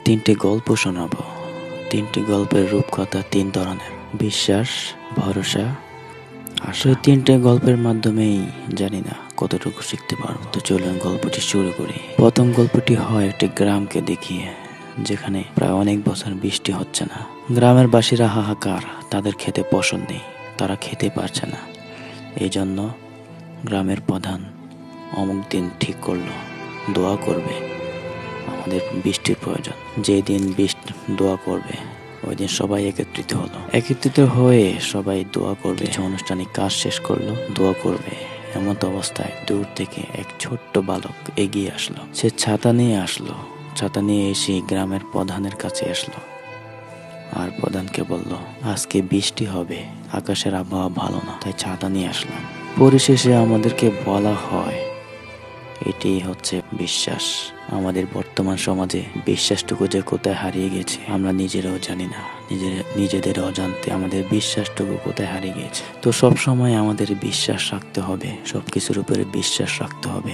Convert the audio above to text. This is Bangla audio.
তিনটে গল্প শোনাবো। তিনটি গল্পের রূপকথা তিন ধরনের: বিশ্বাস, ভরসা, আশা। এই তিনটে গল্পের মাধ্যমেই জানি না কতটুকু শিখতে পারবো। তো চলুন গল্পটি শুরু করি। প্রথম গল্পটি হয় একটি গ্রামকে দেখিয়ে, যেখানে প্রায় অনেক বছর বৃষ্টি হচ্ছে না। গ্রামের বাসীরা হাহাকার, তাদের খেতে ফসল নেই, তারা খেতে পারছে না। এই জন্য গ্রামের প্রধান অমুক দিন ঠিক করলো দোয়া করবে, আমাদের বৃষ্টির প্রয়োজন। যেদিন দোয়া করবে ওই দিন সবাই একত্রিত হয়ে সবাই দোয়া করবে। কিছু আনুষ্ঠানিক কাজ শেষ করলো, দোয়া করবে। এমন অবস্থায় দূর থেকে এক ছোট্ট বালক এগিয়ে আসলো। সে ছাতা নিয়ে এসে গ্রামের প্রধানের কাছে আসলো আর প্রধানকে বলল, আজকে বৃষ্টি হবে, আকাশের আবহাওয়া ভালো না, তাই ছাতা নিয়ে আসলাম। পরিশেষে আমাদেরকে বলা হয় এটি হচ্ছে বিশ্বাস। আমাদের বর্তমান সমাজে বিশ্বাসটুকু যে কোথায় হারিয়ে গেছে আমরা নিজেরাও জানি না। নিজেদের অজান্তে আমাদের বিশ্বাসটুকু কোথায় হারিয়ে গেছে। তো সব সময় আমাদের বিশ্বাস রাখতে হবে, সবকিছুর উপরে বিশ্বাস রাখতে হবে।